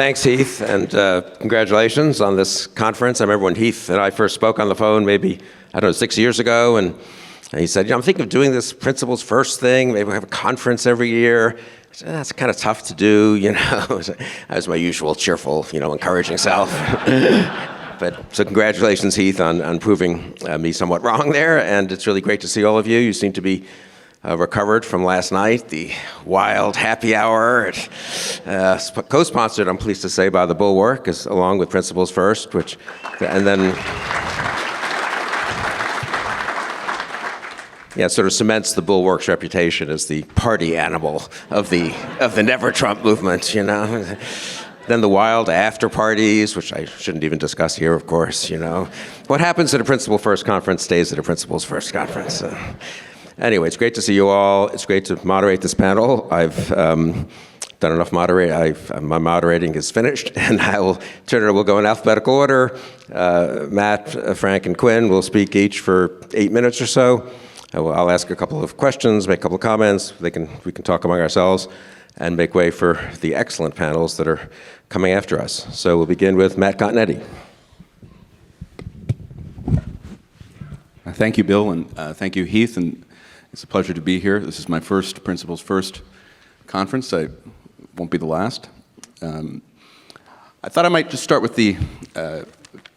thanks, Heath, and congratulations on this conference. I remember when Heath and I first spoke on the phone, maybe, 6 years ago, and he said, I'm thinking of doing this principles first thing. Maybe we'll have a conference every year. I said, that's kind of tough to do, I was my usual cheerful, encouraging self. So congratulations, Heath, on proving me somewhat wrong there, and it's really great to see all of you. You seem to be recovered from last night, the wild happy hour, co-sponsored, I'm pleased to say, by the Bulwark, along with Principles First, sort of cements the Bulwark's reputation as the party animal of the Never Trump movement, Then the wild after parties, which I shouldn't even discuss here, of course, What happens at a Principle First conference stays at a Principles First conference. Anyway, it's great to see you all. It's great to moderate this panel. I've done enough moderating. My moderating is finished, and we'll go in alphabetical order. Matt, Frank, and Quin will speak each for 8 minutes or so. I'll ask a couple of questions, make a couple of comments. We can talk among ourselves and make way for the excellent panels that are coming after us. So we'll begin with Matt Continetti. Thank you, Bill, and thank you, Heath, and it's a pleasure to be here. This is my first Principles First conference. I won't be the last. I thought I might just start with the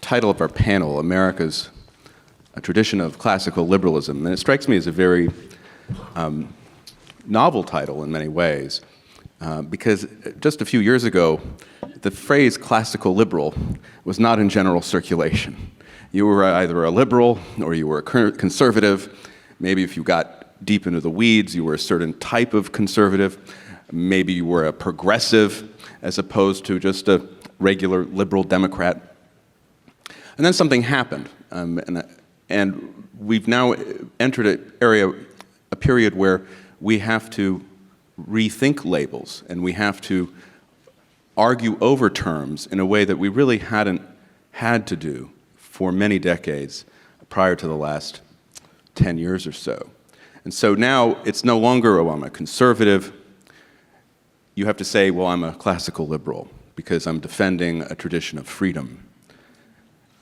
title of our panel, America's a Tradition of Classical Liberalism. And it strikes me as a very novel title in many ways, because just a few years ago, the phrase classical liberal was not in general circulation. You were either a liberal or you were a conservative. Maybe if you got deep into the weeds, you were a certain type of conservative. Maybe you were a progressive as opposed to just a regular liberal Democrat. And then something happened, and we've now entered a period where we have to rethink labels, and we have to argue over terms in a way that we really hadn't had to do for many decades prior to the last 10 years or so. And so now it's no longer, I'm a conservative. You have to say, well, I'm a classical liberal because I'm defending a tradition of freedom.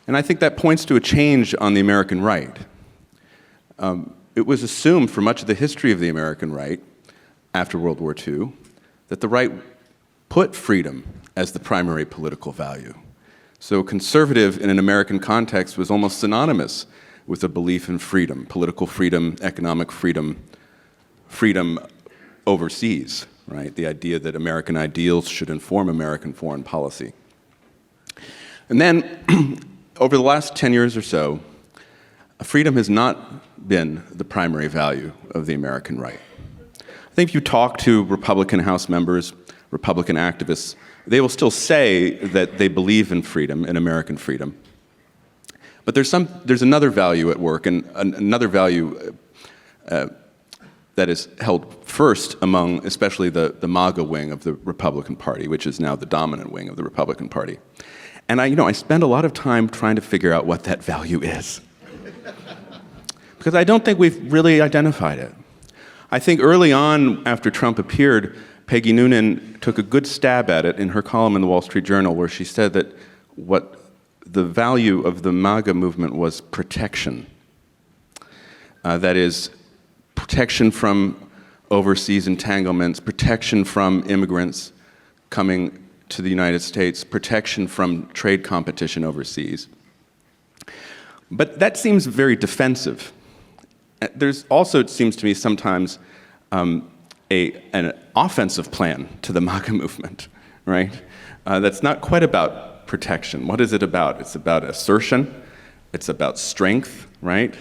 And I think that points to a change on the American right. It was assumed for much of the history of the American right after World War II that the right put freedom as the primary political value. So conservative in an American context was almost synonymous with a belief in freedom, political freedom, economic freedom, freedom overseas, right? The idea that American ideals should inform American foreign policy. And then, over the last 10 years or so, freedom has not been the primary value of the American right. I think if you talk to Republican House members, Republican activists, they will still say that they believe in freedom, in American freedom. But there's another value at work, and another value that is held first among especially the MAGA wing of the Republican Party, which is now the dominant wing of the Republican Party. And I spend a lot of time trying to figure out what that value is. Because I don't think we've really identified it. I think early on, after Trump appeared, Peggy Noonan took a good stab at it in her column in the Wall Street Journal, where she said that what the value of the MAGA movement was protection. That is, protection from overseas entanglements, protection from immigrants coming to the United States, protection from trade competition overseas. But that seems very defensive. There's also, it seems to me, sometimes an offensive plan to the MAGA movement, right? That's not quite about protection. What is it about? It's about assertion. It's about strength, right?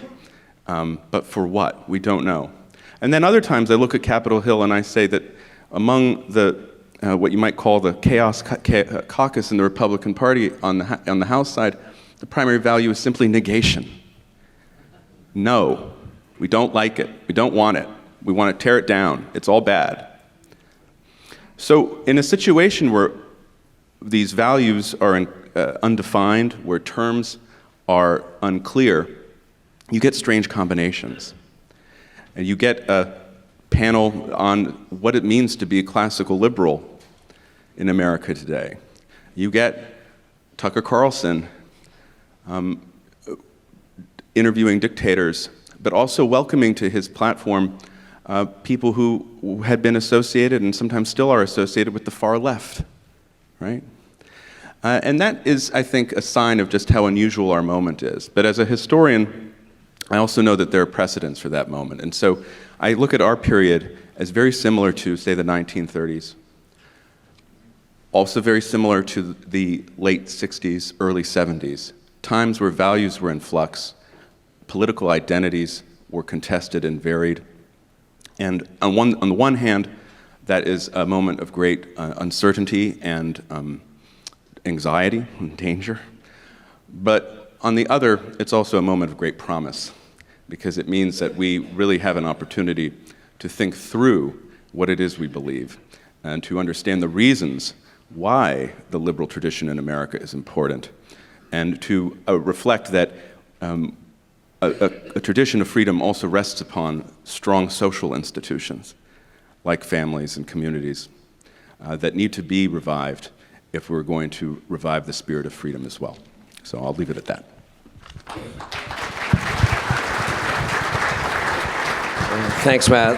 But for what? We don't know. And then other times I look at Capitol Hill and I say that among the what you might call the chaos caucus in the Republican Party on the House side, the primary value is simply negation. No, we don't like it. We don't want it. We want to tear it down. It's all bad. So in a situation where these values are undefined, where terms are unclear, you get strange combinations. And you get a panel on what it means to be a classical liberal in America today. You get Tucker Carlson interviewing dictators, but also welcoming to his platform people who had been associated and sometimes still are associated with the far left, right? And that is, I think, a sign of just how unusual our moment is. But as a historian, I also know that there are precedents for that moment. And so I look at our period as very similar to, say, the 1930s, also very similar to the late 60s, early 70s, times where values were in flux, political identities were contested and varied. And on the one hand, that is a moment of great uncertainty and anxiety and danger. But on the other, it's also a moment of great promise, because it means that we really have an opportunity to think through what it is we believe and to understand the reasons why the liberal tradition in America is important, and to reflect that a tradition of freedom also rests upon strong social institutions, like families and communities, that need to be revived if we're going to revive the spirit of freedom as well. So I'll leave it at that. Thanks, Matt.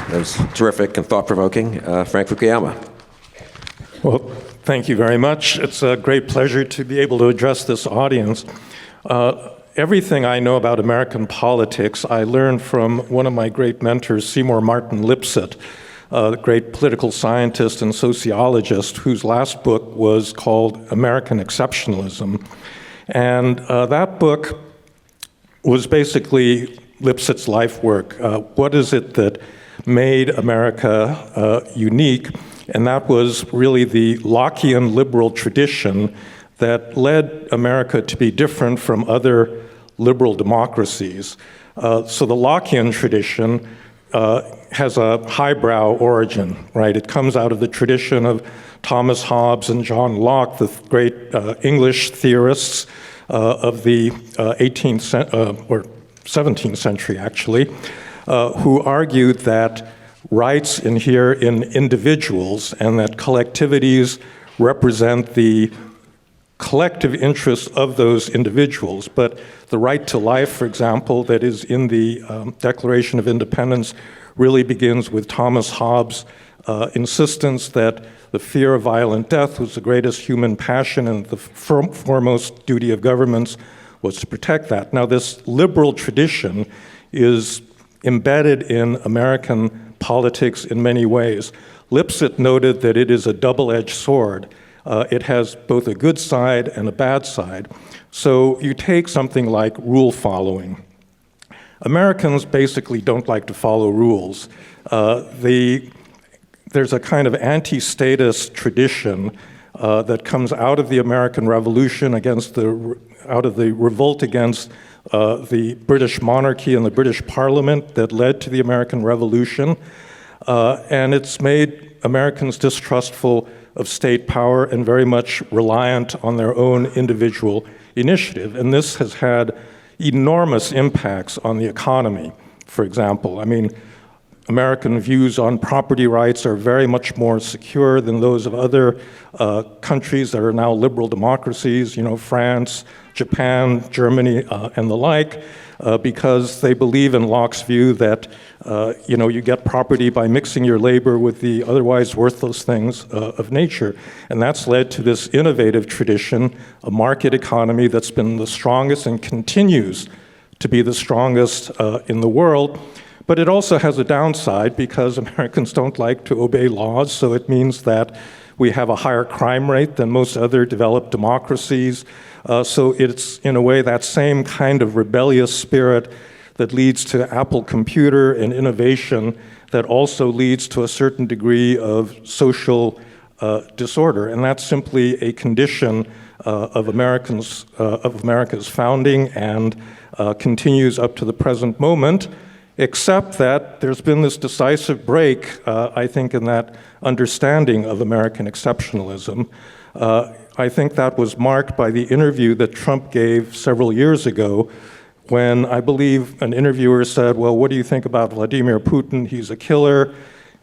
That was terrific and thought-provoking. Frank Fukuyama. Well, thank you very much. It's a great pleasure to be able to address this audience. Everything I know about American politics, I learned from one of my great mentors, Seymour Martin Lipset, the great political scientist and sociologist, whose last book was called American Exceptionalism. And that book was basically Lipset's life work. What is it that made America unique? And that was really the Lockean liberal tradition that led America to be different from other liberal democracies. So the Lockean tradition has a highbrow origin, right? It comes out of the tradition of Thomas Hobbes and John Locke, the great English theorists of the 18th or 17th century, actually, who argued that rights inhere in individuals and that collectivities represent the collective interests of those individuals. But the right to life, for example, that is in the Declaration of Independence really begins with Thomas Hobbes' insistence that the fear of violent death was the greatest human passion and the foremost duty of governments was to protect that. Now, this liberal tradition is embedded in American politics in many ways. Lipset noted that it is a double-edged sword. It has both a good side and a bad side. So you take something like rule following. Americans basically don't like to follow rules. There's a kind of anti-status tradition that comes out of the American Revolution out of the revolt against the British monarchy and the British Parliament that led to the American Revolution. And it's made Americans distrustful of state power and very much reliant on their own individual initiative. And this has had enormous impacts on the economy, for example. I mean, American views on property rights are very much more secure than those of other countries that are now liberal democracies, France, Japan, Germany, and the like, because they believe in Locke's view that you get property by mixing your labor with the otherwise worthless things of nature. And that's led to this innovative tradition, a market economy that's been the strongest and continues to be the strongest in the world. But it also has a downside because Americans don't like to obey laws, so it means that we have a higher crime rate than most other developed democracies. So it's, in a way, that same kind of rebellious spirit that leads to Apple Computer and innovation that also leads to a certain degree of social disorder. And that's simply a condition of America's founding and continues up to the present moment, except that there's been this decisive break, I think, in that understanding of American exceptionalism. I think that was marked by the interview that Trump gave several years ago when I believe an interviewer said, well, what do you think about Vladimir Putin? He's a killer.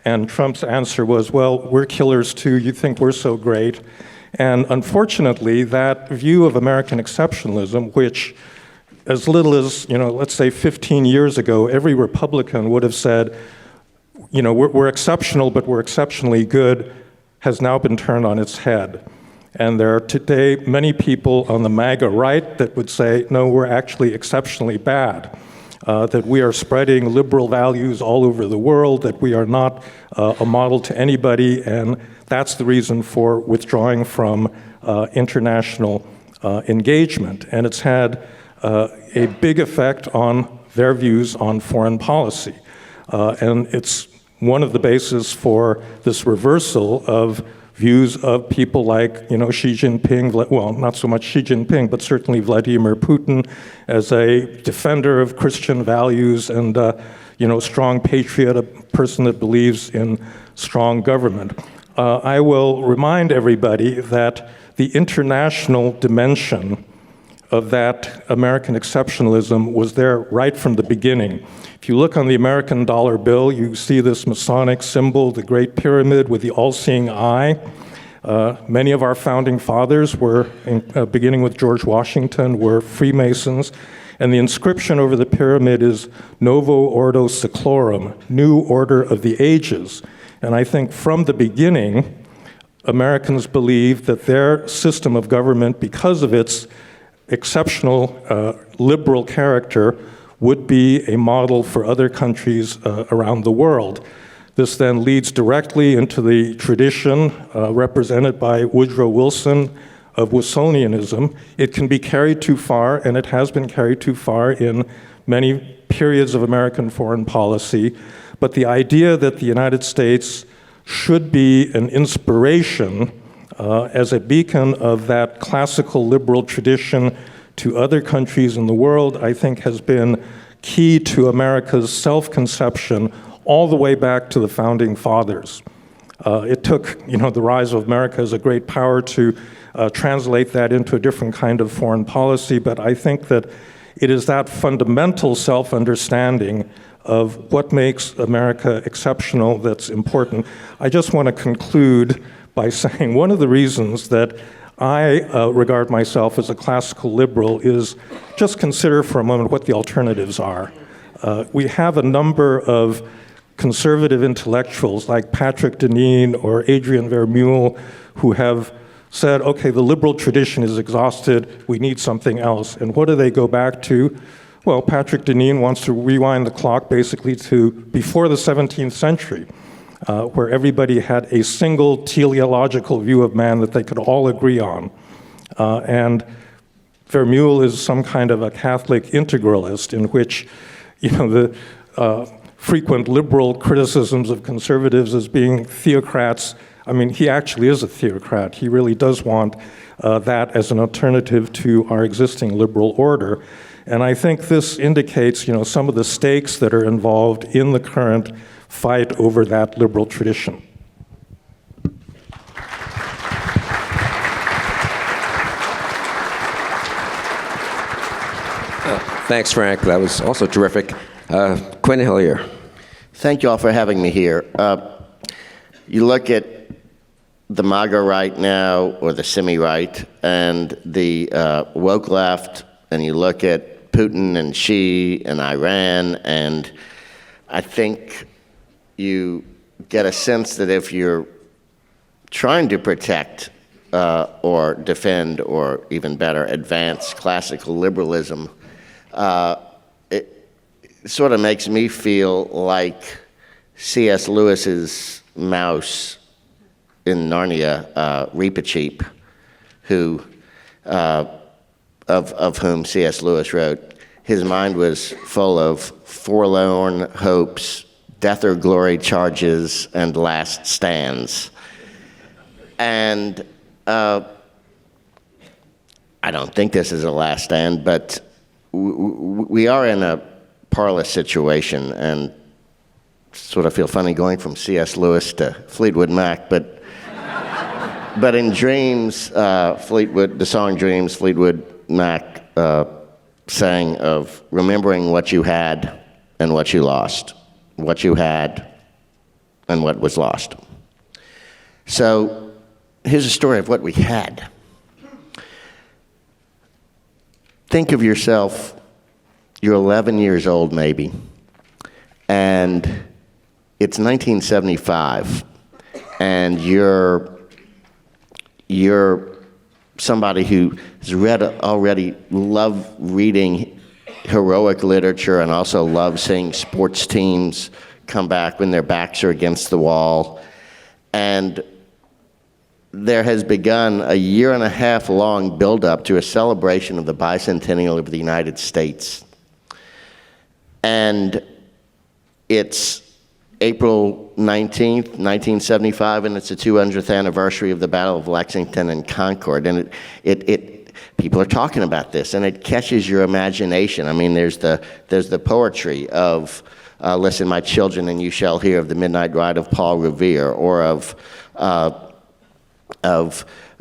And Trump's answer was, well, we're killers too. You think we're so great. And unfortunately, that view of American exceptionalism, which as little as, let's say 15 years ago, every Republican would have said, we're exceptional, but we're exceptionally good, has now been turned on its head. And there are today many people on the MAGA right that would say, no, we're actually exceptionally bad, that we are spreading liberal values all over the world, that we are not a model to anybody, and that's the reason for withdrawing from international engagement. And it's had a big effect on their views on foreign policy. And it's one of the bases for this reversal of views of people like, Xi Jinping, well, not so much Xi Jinping, but certainly Vladimir Putin as a defender of Christian values and, strong patriot, a person that believes in strong government. I will remind everybody that the international dimension of that American exceptionalism was there right from the beginning. If you look on the American dollar bill, you see this Masonic symbol, the Great Pyramid with the all-seeing eye. Many of our founding fathers were, beginning with George Washington, were Freemasons. And the inscription over the pyramid is Novo Ordo Seclorum, New Order of the Ages. And I think from the beginning, Americans believed that their system of government, because of its exceptional liberal character, would be a model for other countries around the world. This then leads directly into the tradition represented by Woodrow Wilson of Wilsonianism. It can be carried too far, and it has been carried too far in many periods of American foreign policy. But the idea that the United States should be an inspiration as a beacon of that classical liberal tradition to other countries in the world, I think has been key to America's self-conception all the way back to the founding fathers. It took, the rise of America as a great power to translate that into a different kind of foreign policy, but I think that it is that fundamental self-understanding of what makes America exceptional that's important. I just want to conclude by saying one of the reasons that I regard myself as a classical liberal is just consider for a moment what the alternatives are. We have a number of conservative intellectuals like Patrick Deneen or Adrian Vermeule who have said, okay, the liberal tradition is exhausted, we need something else. And what do they go back to? Well, Patrick Deneen wants to rewind the clock basically to before the 17th century, where everybody had a single teleological view of man that they could all agree on. And Vermeule is some kind of a Catholic integralist in which, the frequent liberal criticisms of conservatives as being theocrats. I mean, he actually is a theocrat. He really does want that as an alternative to our existing liberal order. And I think this indicates, some of the stakes that are involved in the current fight over that liberal tradition. Thanks, Frank. That was also terrific. Quin Hillyer. Thank you all for having me here. You look at the MAGA right now, or the semi-right, and the woke left, and you look at Putin and Xi and Iran, and I think you get a sense that if you're trying to protect or defend, or even better, advance classical liberalism, it sort of makes me feel like C.S. Lewis's mouse in Narnia, Reepicheep, who, of whom C.S. Lewis wrote, his mind was full of forlorn hopes, death or glory charges, and last stands. And I don't think this is a last stand, but we are in a parlous situation, and sort of feel funny going from C.S. Lewis to Fleetwood Mac, but in Dreams, the song Dreams, Fleetwood Mac sang of remembering what you had and what you lost, what you had and what was lost. So here's a story of what we had. Think of yourself, you're 11 years old maybe, and it's 1975, and you're somebody who has already loved reading heroic literature and also loves seeing sports teams come back when their backs are against the wall. And there has begun a 1.5 year long buildup to a celebration of the bicentennial of the United States. And it's April 19th, 1975, and it's the 200th anniversary of the Battle of Lexington and Concord. And people are talking about this, and it catches your imagination. I mean, there's the poetry of Listen, My Children, and You Shall Hear of the Midnight Ride of Paul Revere, or of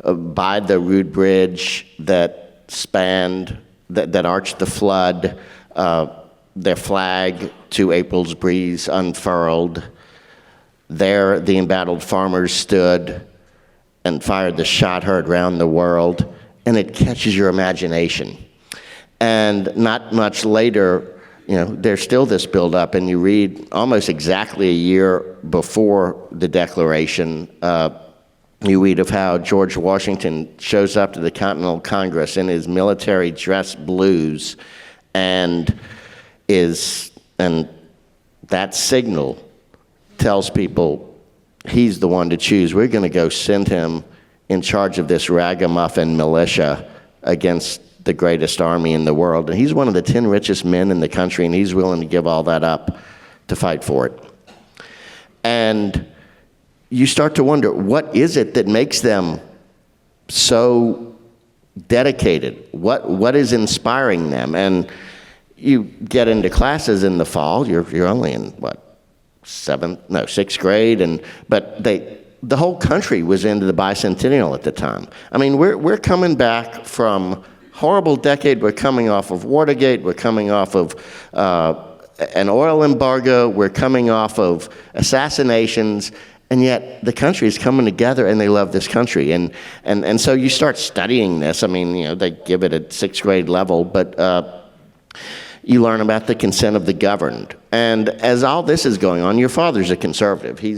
By the Rude Bridge that spanned, that arched the flood, their flag to April's breeze unfurled. There the embattled farmers stood and fired the shot heard round the world, and it catches your imagination. And not much later, there's still this buildup, and you read almost exactly a year before the Declaration, you read of how George Washington shows up to the Continental Congress in his military dress blues, and that signal tells people he's the one to choose. We're going to go send him in charge of this ragamuffin militia against the greatest army in the world. And he's one of the 10 richest men in the country, and he's willing to give all that up to fight for it. And you start to wonder, what is it that makes them so dedicated? What is inspiring them? And you get into classes in the fall. You're only in sixth grade, but the whole country was into the bicentennial at the time. I mean, we're coming back from horrible decade. We're coming off of Watergate. We're coming off of an oil embargo. We're coming off of assassinations, and yet the country is coming together, and they love this country. And so you start studying this. I mean, they give it a sixth grade level, but you learn about the consent of the governed. And as all this is going on, your father's a conservative. He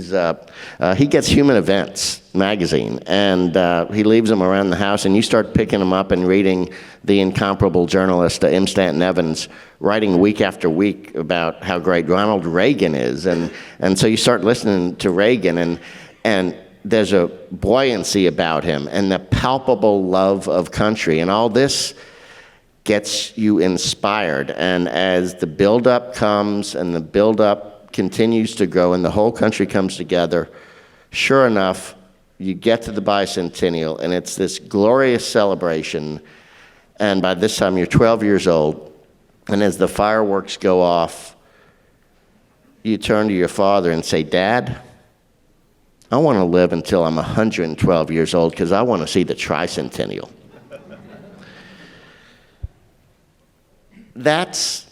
gets Human Events magazine, and he leaves them around the house, and you start picking them up and reading the incomparable journalist M. Stanton Evans writing week after week about how great Ronald Reagan is. And so you start listening to Reagan, and there's a buoyancy about him and the palpable love of country, and all this gets you inspired. And as the buildup comes and the buildup continues to grow and the whole country comes together, sure enough, you get to the bicentennial, and it's this glorious celebration. And by this time, you're 12 years old, and as the fireworks go off, you turn to your father and say, "Dad, I want to live until I'm 112 years old because I want to see the tricentennial." That's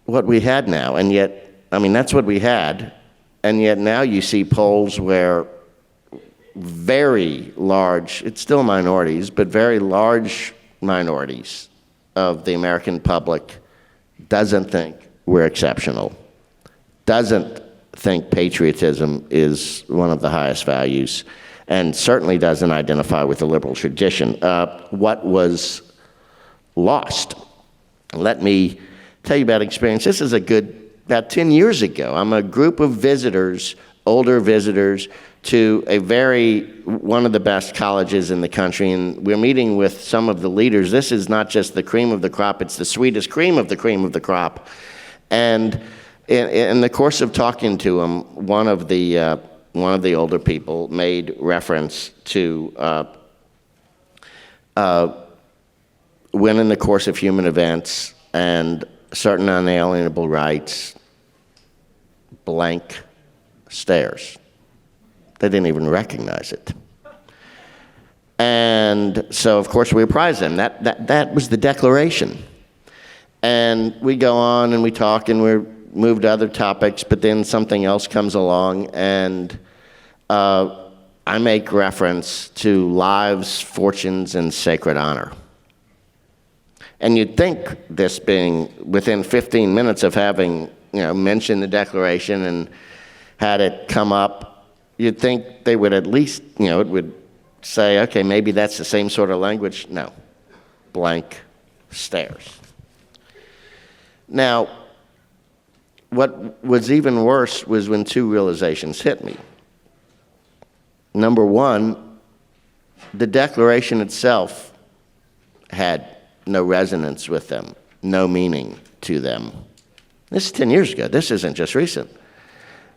what we had now, and yet, that's what we had, and yet now you see polls where very large, it's still minorities, but very large minorities of the American public doesn't think we're exceptional, doesn't think patriotism is one of the highest values, and certainly doesn't identify with the liberal tradition. What was lost? Let me tell you about experience. This is about 10 years ago. I'm a group of visitors, older visitors, to one of the best colleges in the country, and we're meeting with some of the leaders. This is not just the cream of the crop, it's the sweetest cream of the crop. And in the course of talking to them, one of the older people made reference to when in the course of human events and certain unalienable rights, blank stares. They didn't even recognize it. And so, of course, we apprised them. That was the Declaration. And we go on and we talk and we move to other topics, but then something else comes along, and I make reference to lives, fortunes, and sacred honor. And you'd think this being within 15 minutes of having, mentioned the Declaration and had it come up, you'd think they would at least, it would say, okay, maybe that's the same sort of language. No. Blank stares. Now, what was even worse was when two realizations hit me. Number one, the Declaration itself had no resonance with them, no meaning to them. This is 10 years ago. This isn't just recent.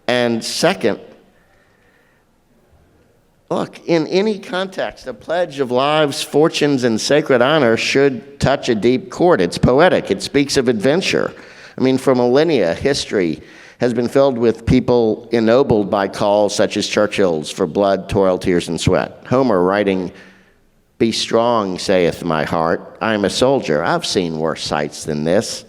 And second, look, in any context, a pledge of lives, fortunes, and sacred honor should touch a deep chord. It's poetic. It speaks of adventure. I mean, for millennia, history has been filled with people ennobled by calls such as Churchill's for blood, toil, tears, and sweat. Homer writing, "Be strong, saith my heart. I am a soldier. I've seen worse sights than this."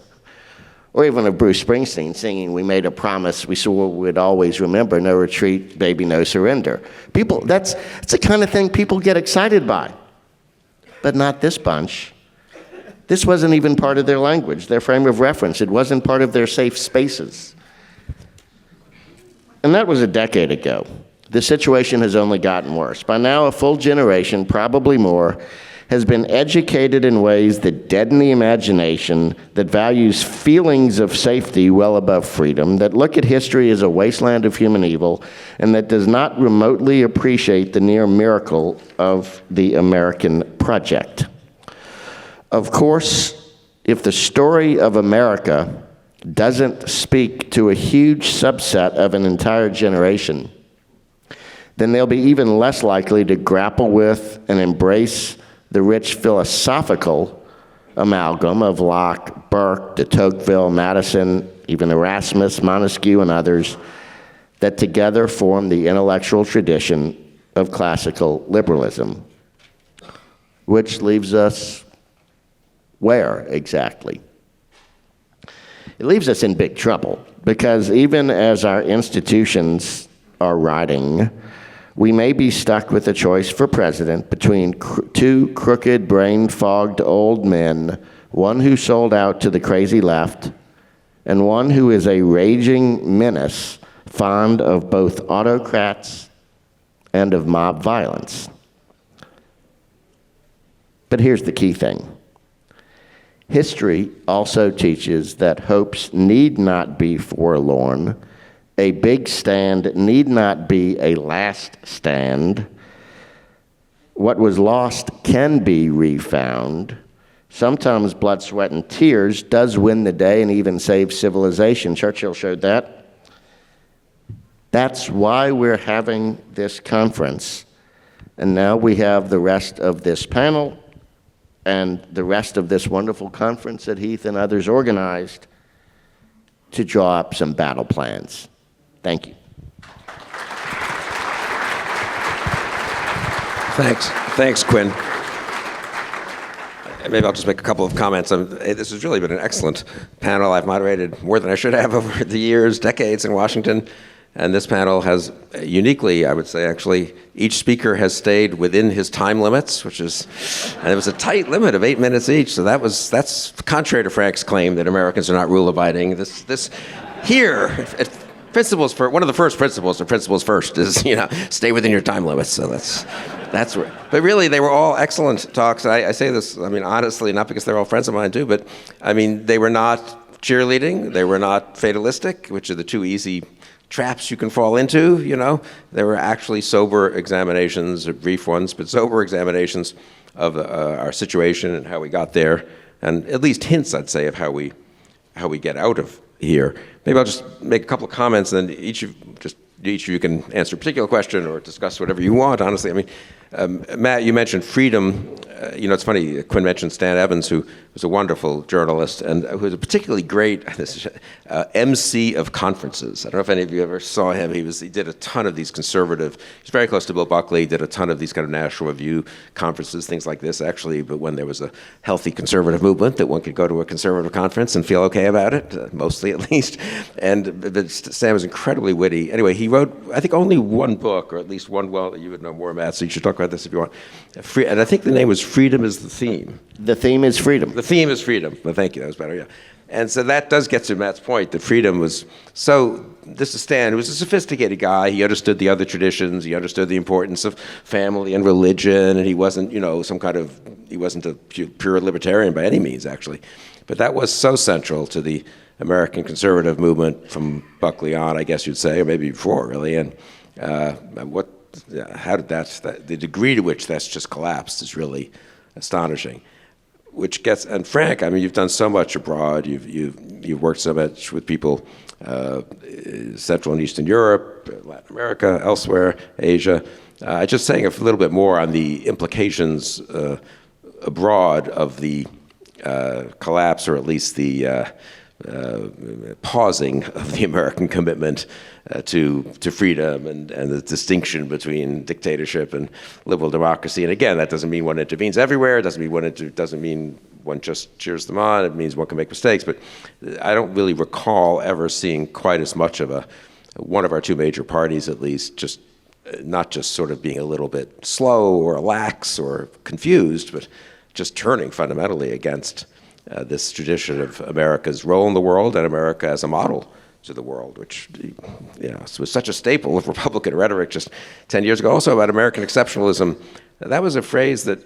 Or even of Bruce Springsteen singing, "We made a promise we swore we'd always remember. No retreat, baby, no surrender." People, that's the kind of thing people get excited by. But not this bunch. This wasn't even part of their language, their frame of reference. It wasn't part of their safe spaces. And that was a decade ago. The situation has only gotten worse. By now, a full generation, probably more, has been educated in ways that deaden the imagination, that values feelings of safety well above freedom, that look at history as a wasteland of human evil, and that does not remotely appreciate the near miracle of the American project. Of course, if the story of America doesn't speak to a huge subset of an entire generation, then they'll be even less likely to grapple with and embrace the rich philosophical amalgam of Locke, Burke, de Tocqueville, Madison, even Erasmus, Montesquieu, and others that together form the intellectual tradition of classical liberalism. Which leaves us where exactly? It leaves us in big trouble, because even as our institutions are rotting, we may be stuck with a choice for president between two crooked, brain-fogged old men, one who sold out to the crazy left, and one who is a raging menace, fond of both autocrats and of mob violence. But here's the key thing. History also teaches that hopes need not be forlorn. A big stand need not be a last stand. What was lost can be refound. Sometimes blood, sweat, and tears does win the day and even save civilization. Churchill showed that. That's why we're having this conference. And now we have the rest of this panel and the rest of this wonderful conference that Heath and others organized to draw up some battle plans. Thank you. Thanks, Quin. Maybe I'll just make a couple of comments. This has really been an excellent panel. I've moderated more than I should have over the years, decades in Washington. And this panel has uniquely, I would say, actually, each speaker has stayed within his time limits, and it was a tight limit of 8 minutes each. So that's contrary to Frank's claim that Americans are not rule-abiding. Principles for one of the first principles, or principles first, is stay within your time limits. So that's where. But really, they were all excellent talks. I say this, honestly, not because they're all friends of mine too, but they were not cheerleading, they were not fatalistic, which are the two easy traps you can fall into. There were actually sober examinations, or brief ones, but sober examinations of our situation and how we got there, and at least hints, I'd say, of how we get out of here. Maybe I'll just make a couple of comments, and then each of you can answer a particular question or discuss whatever you want, honestly. Matt, you mentioned freedom it's funny, Quin mentioned Stan Evans, who was a wonderful journalist and who was a particularly great MC of conferences. I don't know if any of you ever saw him. He did a ton of these conservative, he's very close to Bill Buckley, did a ton of these kind of National Review conferences, things like this, actually, but when there was a healthy conservative movement that one could go to a conservative conference and feel okay about it, mostly at least. But Stan was incredibly witty. Anyway, he wrote, I think, only one book, or at least one, well, you would know more, Matt, so you should talk about this if you want. And I think the name was Freedom is the Theme. The theme is freedom. The theme is freedom. Well, thank you, that was better, yeah. And so that does get to Matt's point, that freedom was, so this is Stan, who was a sophisticated guy. He understood the other traditions, he understood the importance of family and religion, and he wasn't, he wasn't a pure libertarian by any means, actually. But that was so central to the American conservative movement from Buckley on, I guess you'd say, or maybe before, really. And how did the degree to which that's just collapsed is really astonishing. And Frank, I mean, you've done so much abroad. You've worked so much with people, Central and Eastern Europe, Latin America, elsewhere, Asia. Just saying a little bit more on the implications abroad of the collapse, or at least the pausing of the American commitment to freedom and the distinction between dictatorship and liberal democracy. And again, that doesn't mean one intervenes everywhere. It doesn't mean one just cheers them on. It means one can make mistakes. But I don't really recall ever seeing quite as much of one of our two major parties, at least, just not just sort of being a little bit slow or lax or confused, but just turning fundamentally against this tradition of America's role in the world and America as a model to the world, which was such a staple of Republican rhetoric just 10 years ago. Also about American exceptionalism, that was a phrase that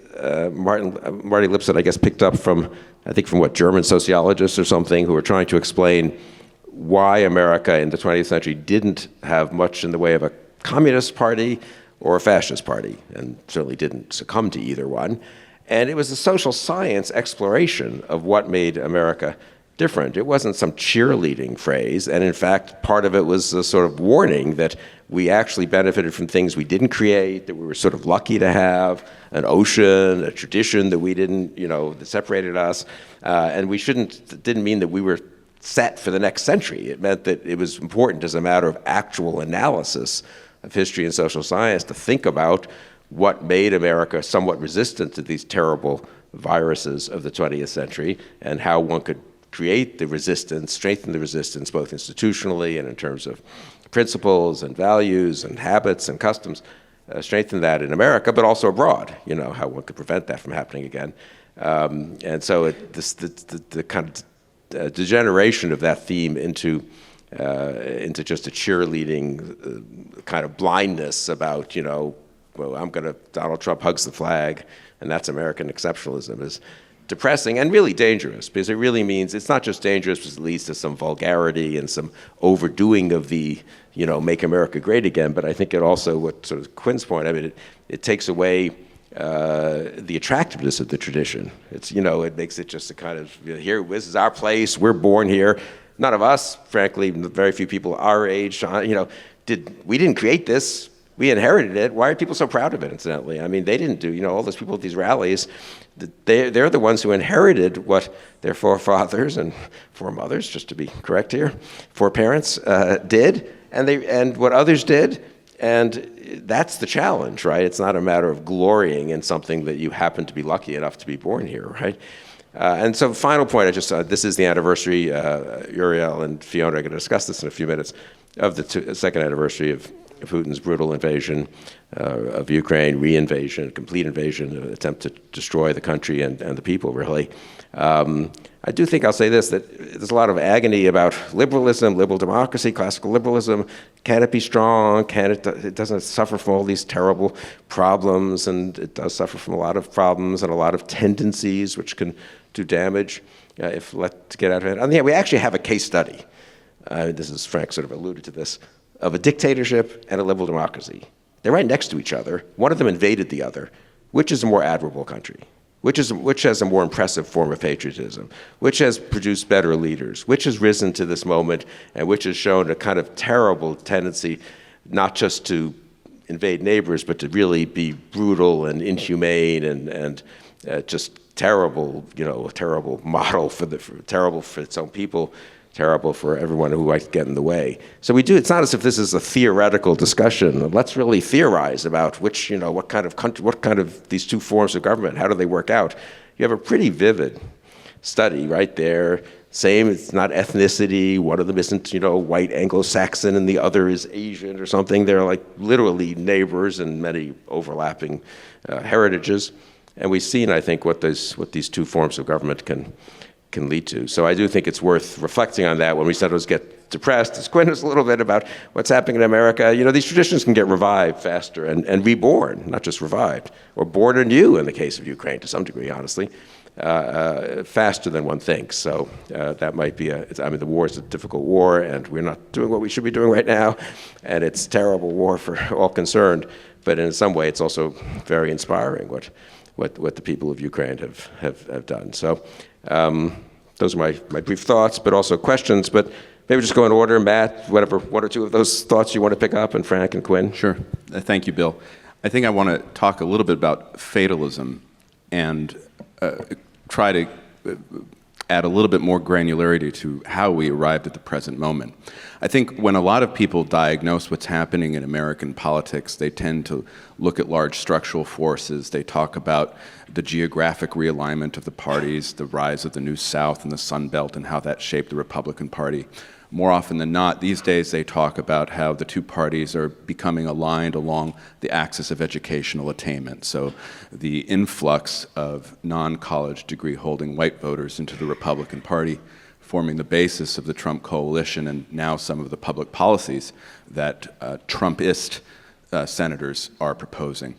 Marty Lipset, I guess, picked up from what, German sociologists or something, who were trying to explain why America in the 20th century didn't have much in the way of a communist party or a fascist party, and certainly didn't succumb to either one. And it was a social science exploration of what made America different. It wasn't some cheerleading phrase, and in fact, part of it was a sort of warning that we actually benefited from things we didn't create, that we were sort of lucky to have, an ocean, a tradition that we didn't, that separated us, and didn't mean that we were set for the next century. It meant that it was important as a matter of actual analysis of history and social science to think about what made America somewhat resistant to these terrible viruses of the 20th century, and how one could create the resistance, strengthen the resistance, both institutionally and in terms of principles and values and habits and customs, strengthen that in America, but also abroad, how one could prevent that from happening again. And so the kind of degeneration of that theme into just a cheerleading kind of blindness about, Donald Trump hugs the flag, and that's American exceptionalism, is depressing and really dangerous, because it really means it's not just dangerous because it leads to some vulgarity and some overdoing of the, make America great again, but I think it also, what sort of Quin's point, I mean, it takes away the attractiveness of the tradition. It's, it makes it just a kind of, here, this is our place, we're born here. None of us, frankly, very few people our age, we didn't create this. We inherited it. Why are people so proud of it, incidentally? I mean, they didn't do, all those people at these rallies, they're the ones who inherited what their forefathers and foremothers, just to be correct here, foreparents did, and what others did, and that's the challenge, right? It's not a matter of glorying in something that you happen to be lucky enough to be born here, right? And so final point, this is the anniversary, Uriel and Fiona are going to discuss this in a few minutes, of the second anniversary of Putin's brutal invasion of Ukraine, re-invasion, complete invasion, an attempt to destroy the country and the people, really. I do think I'll say this, that there's a lot of agony about liberalism, liberal democracy, classical liberalism. Can it be strong? It doesn't suffer from all these terrible problems, and it does suffer from a lot of problems and a lot of tendencies which can do damage if let to get out of hand. And yeah, we actually have a case study. This is, Frank sort of alluded to this, of a dictatorship and a liberal democracy. They're right next to each other. One of them invaded the other. Which is a more admirable country? Which has a more impressive form of patriotism? Which has produced better leaders? Which has risen to this moment, and which has shown a kind of terrible tendency not just to invade neighbors, but to really be brutal and inhumane and just terrible, a terrible model terrible for its own people, terrible for everyone who might get in the way. So it's not as if this is a theoretical discussion. Let's really theorize about what kind of these two forms of government, how do they work out? You have a pretty vivid study right there. Same, it's not ethnicity. One of them isn't, white Anglo-Saxon and the other is Asian or something. They're like literally neighbors and many overlapping heritages. And we've seen, I think, what these two forms of government can lead to. So I do think it's worth reflecting on that when we sometimes get depressed, as Quin is a little bit about what's happening in America. These traditions can get revived faster and reborn, not just revived, or born anew in the case of Ukraine to some degree, honestly. Faster than one thinks. So that might be the war is a difficult war, and we're not doing what we should be doing right now, and it's a terrible war for all concerned. But in some way, it's also very inspiring what the people of Ukraine have done. So those are my brief thoughts, but also questions. But maybe just go in order, Matt, whatever, one or two of those thoughts you want to pick up, and Frank and Quin. Sure. Thank you, Bill. I think I want to talk a little bit about fatalism and try to add a little bit more granularity to how we arrived at the present moment. I think when a lot of people diagnose what's happening in American politics, they tend to look at large structural forces. They talk about the geographic realignment of the parties, the rise of the New South and the Sun Belt, and how that shaped the Republican Party. More often than not, these days they talk about how the two parties are becoming aligned along the axis of educational attainment. So the influx of non-college degree holding white voters into the Republican Party, forming the basis of the Trump coalition and now some of the public policies that Trumpist senators are proposing.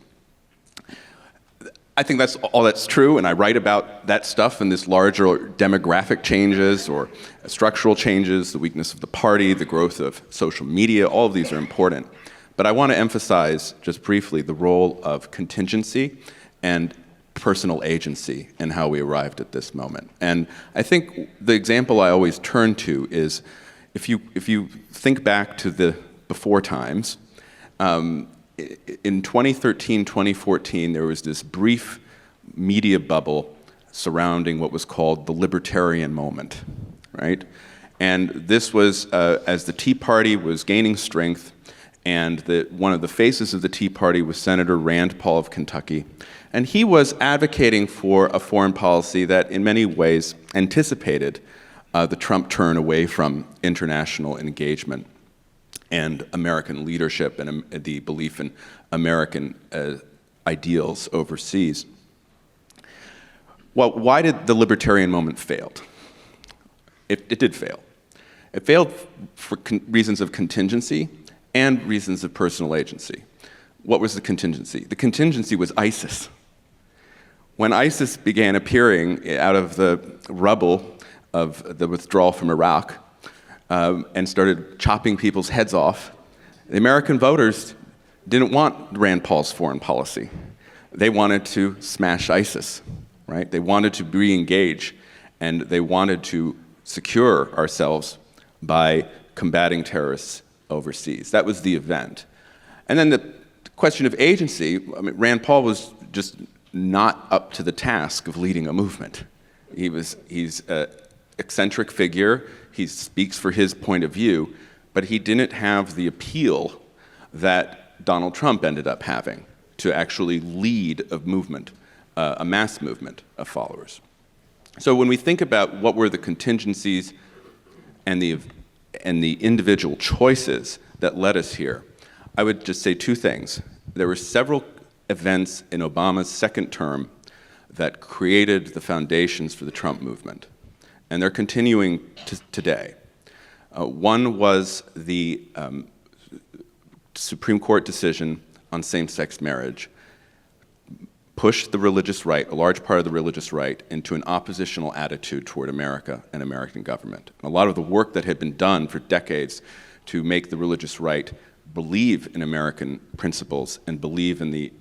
I think that's all that's true, and I write about that stuff and this larger demographic changes or structural changes, the weakness of the party, the growth of social media, all of these are important. But I want to emphasize just briefly the role of contingency and personal agency in how we arrived at this moment. And I think the example I always turn to is if you think back to the before times, in 2013, 2014, there was this brief media bubble surrounding what was called the libertarian moment, right? And this was as the Tea Party was gaining strength, and one of the faces of the Tea Party was Senator Rand Paul of Kentucky. And he was advocating for a foreign policy that in many ways anticipated the Trump turn away from international engagement and American leadership and the belief in American ideals overseas. Well, why did the libertarian moment fail? It did fail. It failed for reasons of contingency and reasons of personal agency. What was the contingency? The contingency was ISIS. When ISIS began appearing out of the rubble of the withdrawal from Iraq, and started chopping people's heads off, the American voters didn't want Rand Paul's foreign policy. They wanted to smash ISIS, right? They wanted to re-engage, and they wanted to secure ourselves by combating terrorists overseas. That was the event. And then the question of agency, Rand Paul was just not up to the task of leading a movement. He's an eccentric figure. He speaks for his point of view, but he didn't have the appeal that Donald Trump ended up having to actually lead a movement, a mass movement of followers. So when we think about what were the contingencies and the individual choices that led us here, I would just say two things. There were several events in Obama's second term that created the foundations for the Trump movement, and they're continuing today. One was the Supreme Court decision on same-sex marriage pushed the religious right, a large part of the religious right, into an oppositional attitude toward America and American government. And a lot of the work that had been done for decades to make the religious right believe in American principles and believe in the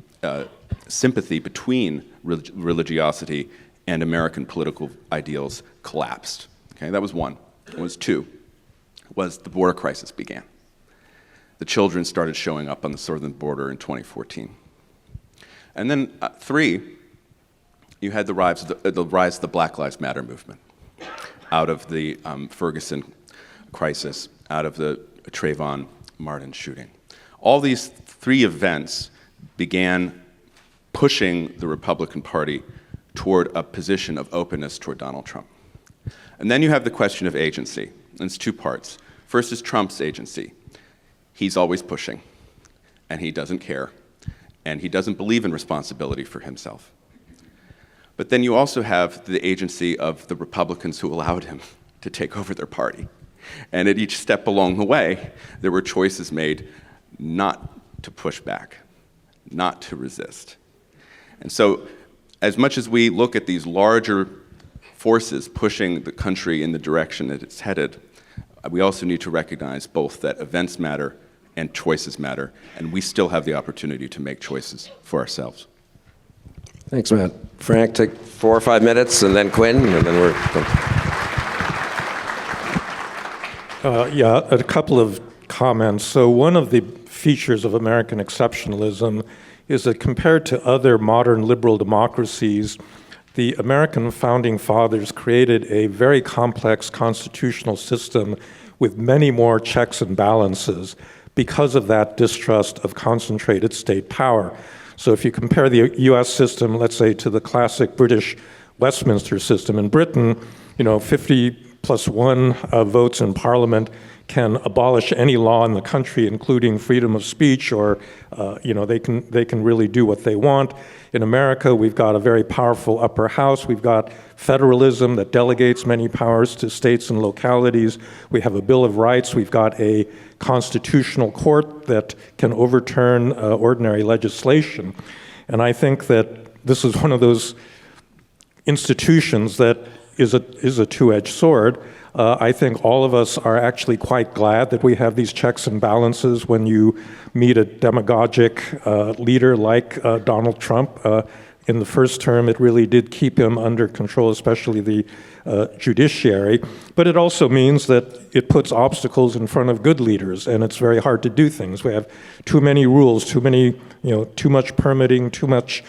sympathy between religiosity and American political ideals collapsed. Okay, that was one. It was two, was the border crisis began. the children started showing up on the southern border in 2014. And then 3, you had the rise of the Black Lives Matter movement out of the Ferguson crisis, out of the Trayvon Martin shooting. All these 3 events began pushing the Republican Party toward a position of openness toward Donald Trump. And then you have the question of agency, and it's 2 parts. First is Trump's agency. He's always pushing, and he doesn't care, and he doesn't believe in responsibility for himself. But then you also have the agency of the Republicans who allowed him to take over their party. And at each step along the way, there were choices made not to push back, not to resist. And so, as much as we look at these larger forces pushing the country in the direction that it's headed, we also need to recognize both that events matter and choices matter, and we still have the opportunity to make choices for ourselves. Thanks, Matt. Frank, take 4 or 5 minutes, and then Quin, and then we're done. Yeah, a couple of comments. So one of the features of American exceptionalism is that compared to other modern liberal democracies, the American founding fathers created a very complex constitutional system with many more checks and balances because of that distrust of concentrated state power. So if you compare the US system, let's say, to the classic British Westminster system, in Britain, 50+1 votes in Parliament can abolish any law in the country, including freedom of speech, or they can really do what they want. In America, we've got a very powerful upper house. We've got federalism that delegates many powers to states and localities. We have a Bill of Rights. We've got a constitutional court that can overturn ordinary legislation. And I think that this is one of those institutions that is a two-edged sword. I think all of us are actually quite glad that we have these checks and balances when you meet a demagogic leader like Donald Trump. In the first term, it really did keep him under control, especially the judiciary. But it also means that it puts obstacles in front of good leaders, and it's very hard to do things. We have too many rules, too much permitting, too much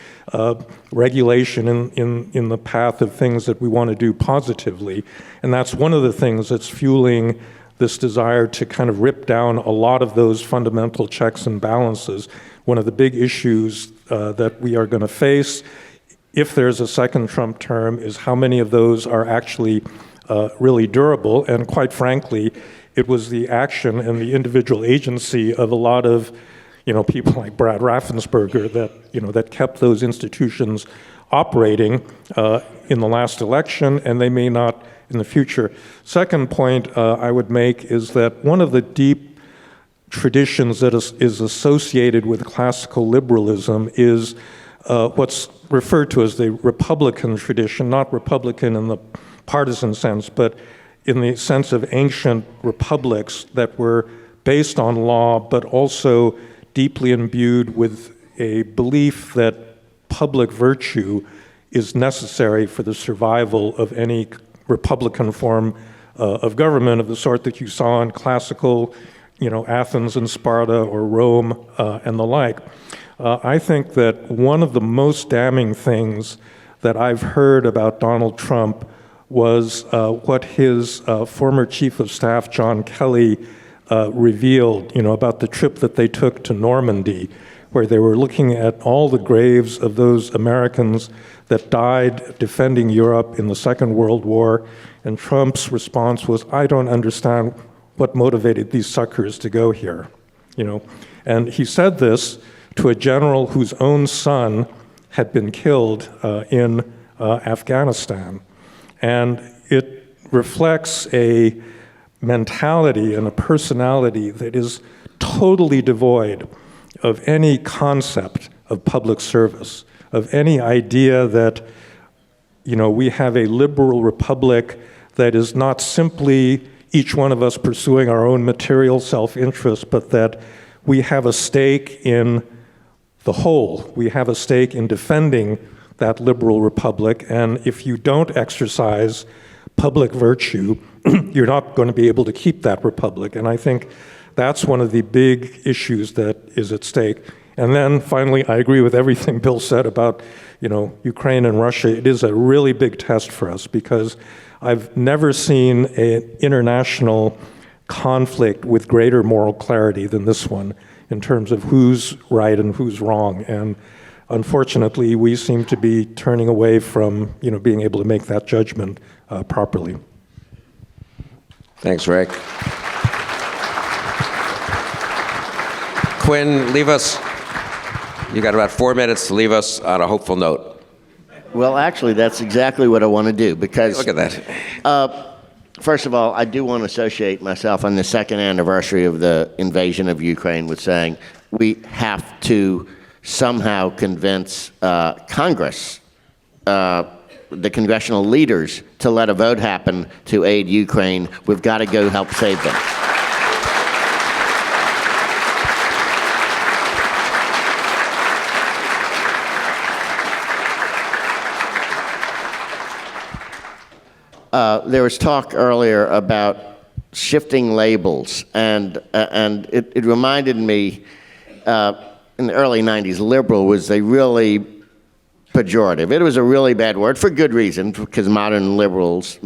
regulation in the path of things that we want to do positively. And that's one of the things that's fueling this desire to kind of rip down a lot of those fundamental checks and balances. One of the big issues that we are going to face if there's a second Trump term is how many of those are actually really durable. And quite frankly, it was the action and the individual agency of a lot of people like Brad Raffensperger that kept those institutions operating in the last election, and they may not in the future. Second point I would make is that one of the deep traditions that is associated with classical liberalism is what's referred to as the Republican tradition, not Republican in the partisan sense, but in the sense of ancient republics that were based on law, but also deeply imbued with a belief that public virtue is necessary for the survival of any Republican form of government of the sort that you saw in classical, Athens and Sparta or Rome and the like. I think that one of the most damning things that I've heard about Donald Trump was what his former chief of staff, John Kelly, revealed, about the trip that they took to Normandy, where they were looking at all the graves of those Americans that died defending Europe in the Second World War. And Trump's response was, I don't understand what motivated these suckers to go here, And he said this to a general whose own son had been killed in Afghanistan. And it reflects a mentality and a personality that is totally devoid of any concept of public service, of any idea that, we have a liberal republic that is not simply each one of us pursuing our own material self-interest, but that we have a stake in the whole. We have a stake in defending that liberal republic, and if you don't exercise public virtue, you're not going to be able to keep that republic. And I think that's one of the big issues that is at stake. And then finally, I agree with everything Bill said about, Ukraine and Russia. It is a really big test for us because I've never seen an international conflict with greater moral clarity than this one in terms of who's right and who's wrong. And unfortunately, we seem to be turning away from, being able to make that judgment properly. Thanks, Rick. Quin, you got about 4 minutes to leave us on a hopeful note. Well, actually, that's exactly what I want to do because... Look at that. First of all, I do want to associate myself on the second anniversary of the invasion of Ukraine with saying we have to somehow convince Congress, the congressional leaders, to let a vote happen to aid Ukraine. We've got to go help save them. There was talk earlier about shifting labels, and it reminded me, in the early 90s, liberal was a really pejorative. It was a really bad word for good reason, because modern liberals,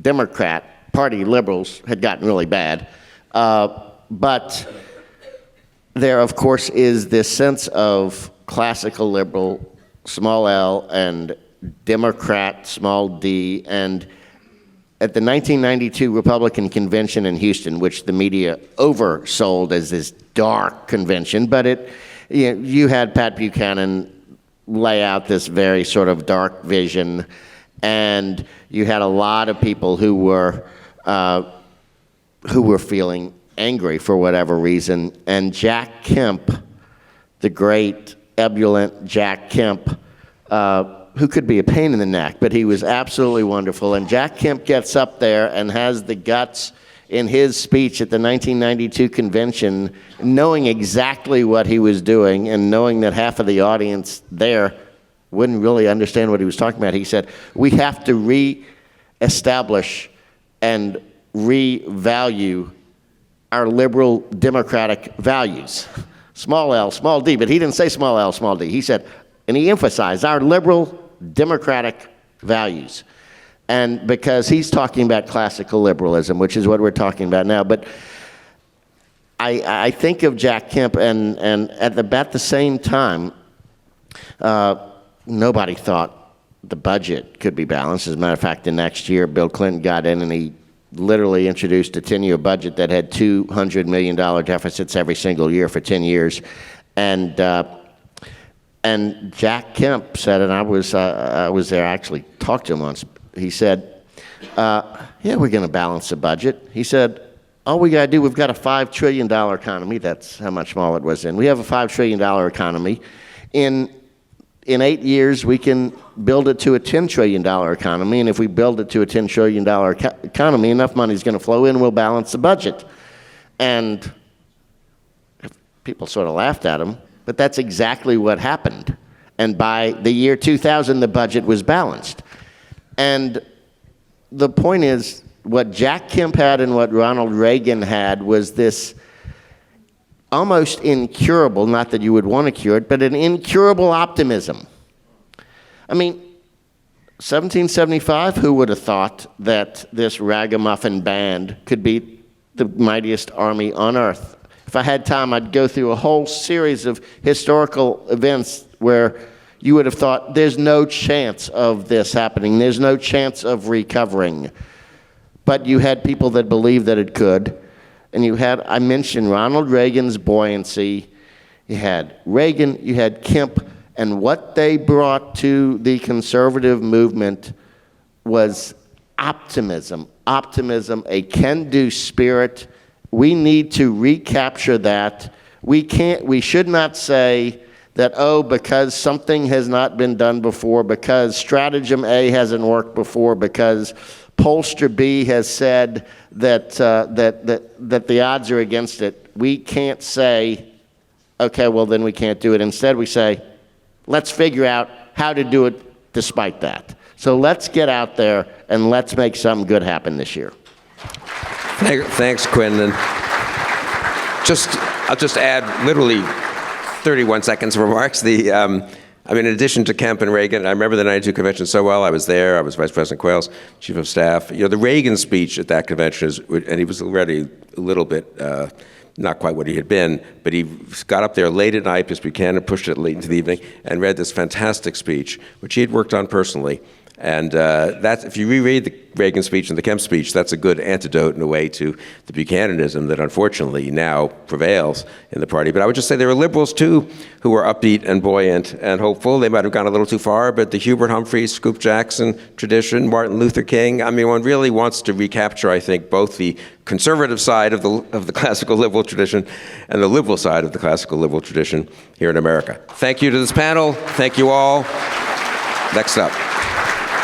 Democrat Party liberals had gotten really bad. But there, of course, is this sense of classical liberal, small l, and Democrat, small d, and at the 1992 Republican convention in Houston, which the media oversold as this dark convention, but you had Pat Buchanan lay out this very sort of dark vision, and you had a lot of people who were feeling angry for whatever reason, and Jack Kemp, the great ebullient Jack Kemp, who could be a pain in the neck, but he was absolutely wonderful. And Jack Kemp gets up there and has the guts in his speech at the 1992 convention, knowing exactly what he was doing and knowing that half of the audience there wouldn't really understand what he was talking about. He said, we have to re-establish and revalue our liberal democratic values. Small l, small d, but he didn't say small l, small d. He said, and he emphasized our liberal democratic values. And because he's talking about classical liberalism, which is what we're talking about now. But I think of Jack Kemp, and at about the same time, nobody thought the budget could be balanced. As a matter of fact, the next year, Bill Clinton got in and he literally introduced a 10-year budget that had $200 million deficits every single year for 10 years. And Jack Kemp said, and I was there, I actually talked to him once. He said, yeah, we're going to balance the budget. He said, all we got to do, we've got a $5 trillion economy. That's how much small it was in. We have a $5 trillion economy. In 8 years, we can build it to a $10 trillion economy. And if we build it to a $10 trillion economy, enough money is going to flow in, we'll balance the budget. And people sort of laughed at him. But that's exactly what happened. And by the year 2000, the budget was balanced. And the point is, what Jack Kemp had and what Ronald Reagan had was this almost incurable, not that you would want to cure it, but an incurable optimism. I mean, 1775, who would have thought that this ragamuffin band could be the mightiest army on earth? If I had time, I'd go through a whole series of historical events where you would have thought there's no chance of this happening. There's no chance of recovering. But you had people that believed that it could. And I mentioned Ronald Reagan's buoyancy. You had Reagan, you had Kemp, and what they brought to the conservative movement was optimism, a can-do spirit. We need to recapture that. We should not say that, because something has not been done before, because stratagem A hasn't worked before, because pollster B has said that the odds are against it. We can't say, okay, well then we can't do it. Instead we say, let's figure out how to do it despite that. So let's get out there and let's make something good happen this year. Thanks, Quin. And I'll just add literally 31 seconds of remarks. In addition to Kemp and Reagan, I remember the 92 convention so well. I was there. I was Vice President Quayle's chief of staff. The Reagan speech at that convention and he was already a little bit not quite what he had been, but he got up there late at night because Buchanan pushed it late into the evening and read this fantastic speech, which he had worked on personally. And if you reread the Reagan speech and the Kemp speech, that's a good antidote in a way to the Buchananism that unfortunately now prevails in the party. But I would just say there are liberals too who were upbeat and buoyant and hopeful. They might have gone a little too far, but the Hubert Humphrey, Scoop Jackson tradition, Martin Luther King, one really wants to recapture, I think, both the conservative side of the classical liberal tradition and the liberal side of the classical liberal tradition here in America. Thank you to this panel. Thank you all. Next up.